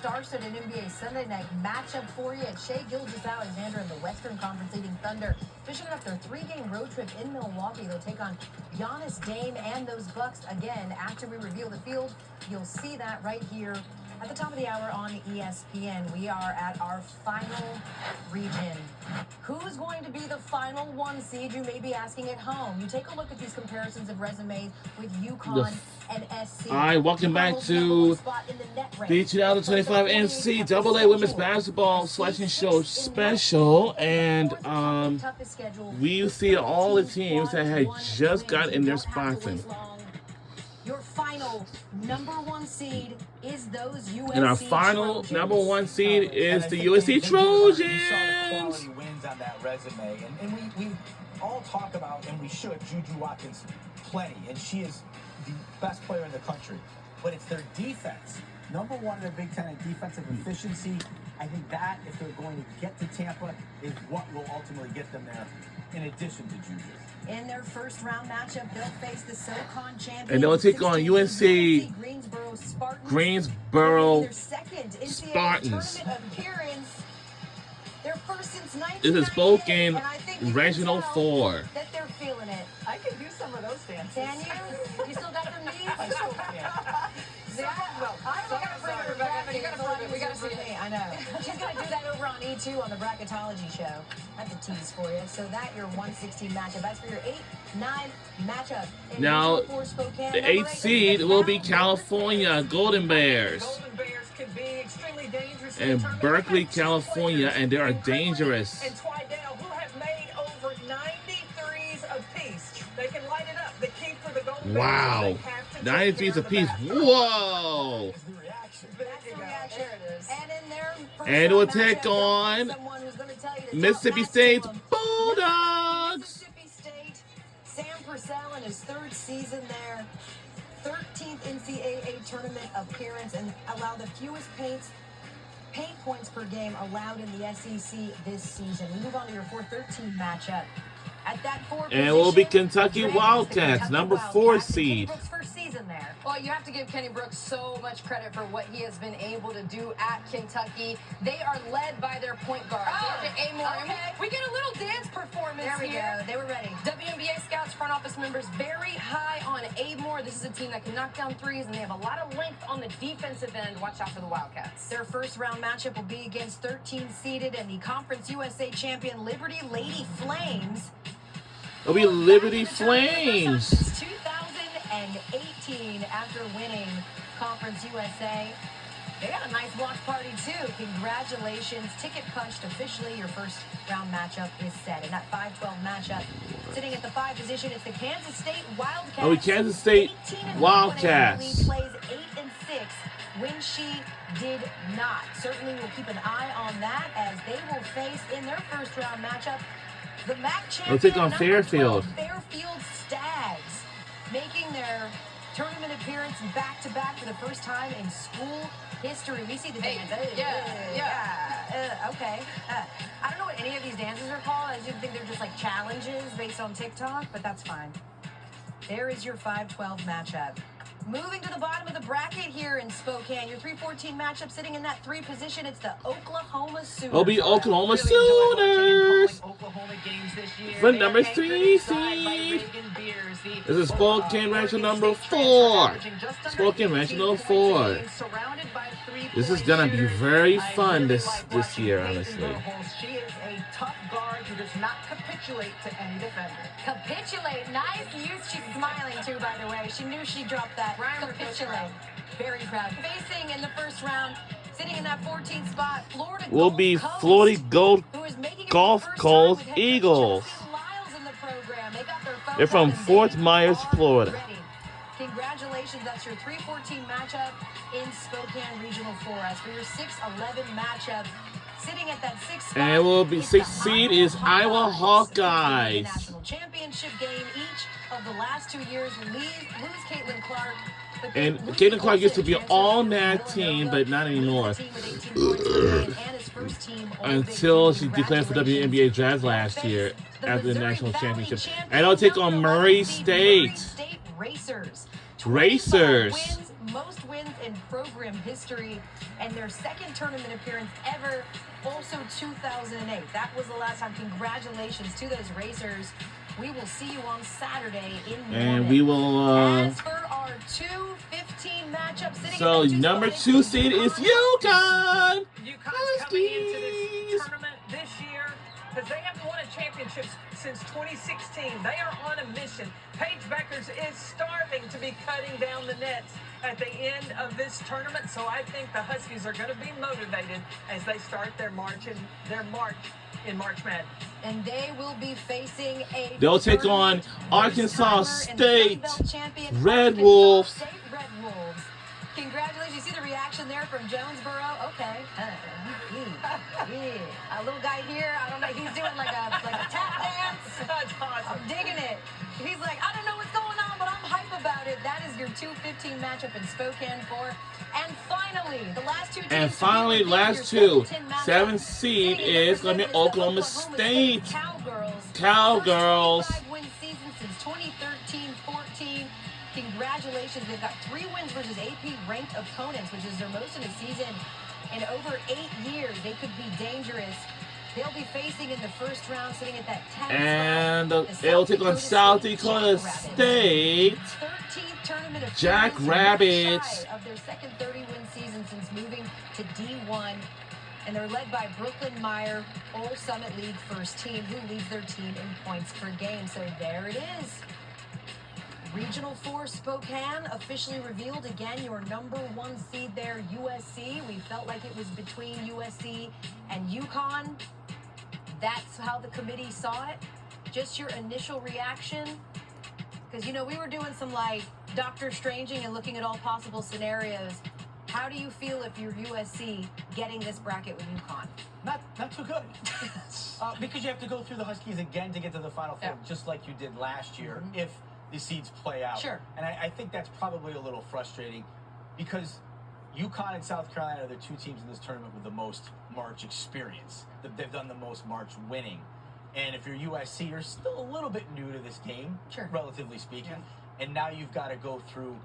star-studded NBA Sunday night matchup for you at Shea Gilgeous-Alexander and the Western Conference leading Thunder. Finishing up their 3-game road trip in Milwaukee, they'll take on Giannis, Dame, and those Bucks again. After we reveal the field, you'll see that right here at the top of the hour on ESPN. We are at our final region. Who's going to be the final 1 seed? You may be asking at home. You take a look at these comparisons of resumes with UConn and SC. All right, welcome back to the 2025 NCAA Women's Basketball Selection Show Special. And we see all the teams that had just got in their spots in. Your final number 1 seed is those USC And our final Trojans. number 1 seed is the USC Trojans. You saw the quality wins on that resume. And we all talk about, and we should, Juju Watkins plenty. And she is the best player in the country. But it's their defense. Number 1 in the Big Ten in defensive efficiency. I think that, if they're going to get to Tampa, is what will ultimately get them there, in addition to Juju. In their first round matchup, they'll face the SoCon champions. And they'll take on UNC Greensboro Their second NCAA Spartans. tournament appearance. Their first since 1998. This is Spokane And I think you can Regional tell 4. that they're feeling it. I can do some of those dances. Can you? You still got them knees? I still can. You gotta see it. I know. She's going to do that over on E2 on the Bracketology show. That's a tease for you. So that your 116 matchup. As for your 8-9 matchup. Now, Spokane, the 8th seed will be California Golden Bears. Golden Bears can be extremely dangerous And Berkeley, California, and they are dangerous. And Twydale, who have made over 93s apiece. They can light it up. The key for the Golden Wow. Bears is they have to take 93s care of the apiece. basket. Whoa! It's the reaction. That's the reaction. There it is. And in their first And it will round take matchup, on someone who's gonna tell you to Mississippi talk State's back to 'em. Bulldogs. Mississippi State, Sam Purcell in his 3rd season there, 13th NCAA tournament appearance, and allow the fewest paint points per game allowed in the SEC this season. We move on to your 4-13 matchup. At that 4 And it will be position, Kentucky Drake is the Wildcats, Kentucky number Wildcats, 4 and Kenny seed. Brooks' first season there. Well, you have to give Kenny Brooks so much credit for what he has been able to do at Kentucky. They are led by their point guard, Georgia Amore. And okay. we get a little dance performance There we here. go. They were ready. WNBA scouts, front office members, very high on Amore. This is a team that can knock down threes, and they have a lot of length on the defensive end. Watch out for the Wildcats. Their first round matchup will be against 13 seeded and the Conference USA champion Liberty Lady Flames. It'll be Liberty Flames. Since 2018, after winning Conference USA. They got a nice watch party too. Congratulations. Ticket punched officially. Your first round matchup is set. And that 5-12 matchup, sitting at the 5 position, it's the Kansas State Wildcats. Oh, Kansas State 18-1 Wildcats. Plays 8-6 when she did not. Certainly we'll keep an eye on that as they will face in their first round matchup the MAC champion. They'll take on number Fairfield. 12, Fairfield Stags, making their tournament appearance back-to-back for the first time in school history. We see the dance. Okay. I don't know what any of these dances are called. I just think they're just like challenges based on TikTok, but that's fine. There is your 5-12 matchup. Moving to the bottom of the bracket here in Spokane, your 3-14 matchup sitting in that 3 position. It's the Oklahoma Sooners. It'll be Oklahoma Really enjoyed watching and Sooners. calling Oklahoma games this year. The They are number anchored 3 inside by seed. Reagan Beers, the, This is Spokane Regional number State 4. averaging just under Spokane 18 Regional points a 4. game, surrounded by This is three-point gonna be shooters. very I fun really this like year, watching honestly. Peyton Verhulst. She is a tough guard who does not capitulate to any defender. Capitulate. Nice use. She's smiling too, by the way. She knew she dropped that. Capitulate. Very proud. Facing in the first round, sitting in that 14th spot, Florida Will Gold be Coast, Florida Gold who is making it Golf for the first Coast time with head coach Eagles. Justin Lyles in the program. They got their phone They're from out and Fort they Myers, are Florida. ready. Congratulations. That's your 3-14 matchup in Spokane Regional 4. As for your 6-11 matchup, sitting at that 6th spot, And it will be it's 6th the seed Iowa is Iowa Hawkeyes. National championship game each of the last 2 years. Lose Caitlin Clark. but they And lose Caitlin Clark used to be Olsen, on transfer that from team, Villanova, but not anymore. leads the team with 18 points per game, and his first team Until All-Big she Ten. declared for WNBA Draft last year The after the Missouri national Valley championship. champion, And it'll take on number Murray 11 seed Murray State. State Racers. 25 Racers. wins, most wins wins in program history, and their second tournament appearance ever, also 2008. That was the last time. Congratulations to those Racers. We will see you on Saturday in Norman. And we will. As for our 2-15 matchup, sitting So in that number spot 2 seed is UConn. UConn's coming into this tournament this year because they haven't won a championship since 2016. They are on a mission. Paige Beckers is starving to be cutting down the nets at the end of this tournament, so I think the Huskies are going to be motivated as they start their march in March Madness. And they will be facing a They'll take on Arkansas State Red Arkansas Wolves. State Red Wolves. Congratulations. You see the reaction there from Jonesboro? Okay. A little guy here, I don't know, he's doing like a tap dance. That's awesome. I'm digging it. He's like, I don't know what's going on, but I'm hype about it. That is your 2-15 matchup in Spokane 4. And finally, the last two teams. And finally, last two. 7th seed is going to be Oklahoma State. Cowgirls. 5-win season since 2013-14. Congratulations. They've got 3 wins versus AP-ranked opponents, which is their most in a season in over 8 years. They could be dangerous. They'll be facing in the first round, sitting at that 10th And spot. they'll take on South Dakota State. 13th tournament of Jackrabbits. of their second 30-win season since moving to D1. And they're led by Brooklyn Meyer, Ole Summit League first team, who leads their team in points per game. So there it is. Regional 4 Spokane officially revealed again your number 1 seed there, USC. We felt like it was between USC and UConn. That's how the committee saw it. Just your initial reaction. Because, you know, we were doing some like Doctor Stranging and looking at all possible scenarios. How do you feel if you're USC getting this bracket with UConn? Not too good. Because you have to go through the Huskies again to get to the Final Four, just like you did last year, if the seeds play out. Sure. And I think that's probably a little frustrating because UConn and South Carolina are the 2 teams in this tournament with the most March experience. They've done the most March winning. And if you're USC, you're still a little bit new to this game, relatively speaking. Yeah. And now you've got to go through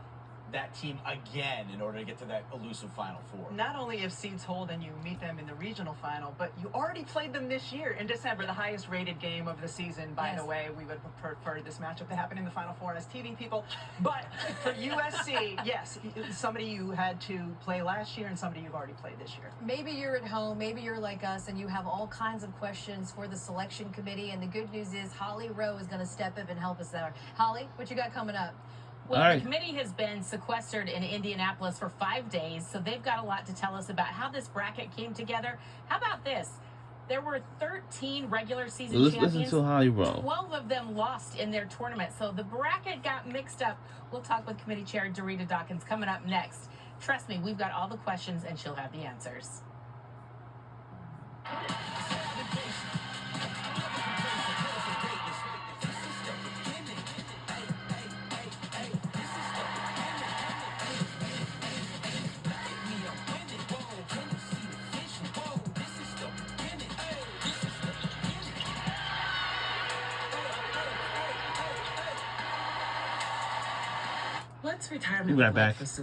that team again in order to get to that elusive Final Four. Not only if seeds hold and you meet them in the regional final, but you already played them this year in December, the highest rated game of the season. By the way, we would prefer this matchup to happen in the Final Four as TV people. But for USC, yes, somebody you had to play last year and somebody you've already played this year. Maybe you're at home, maybe you're like us, and you have all kinds of questions for the selection committee. And the good news is Holly Rowe is going to step up and help us there. Holly, what you got coming up? Well, the committee has been sequestered in Indianapolis for 5 days, so they've got a lot to tell us about how this bracket came together. How about this? There were 13 regular season champions. Listen to Holly Rowe. 12 of them lost in their tournament, so the bracket got mixed up. We'll talk with committee chair Dorita Dawkins coming up next. Trust me, we've got all the questions, and she'll have the answers. Let's retirement. We'll be right back.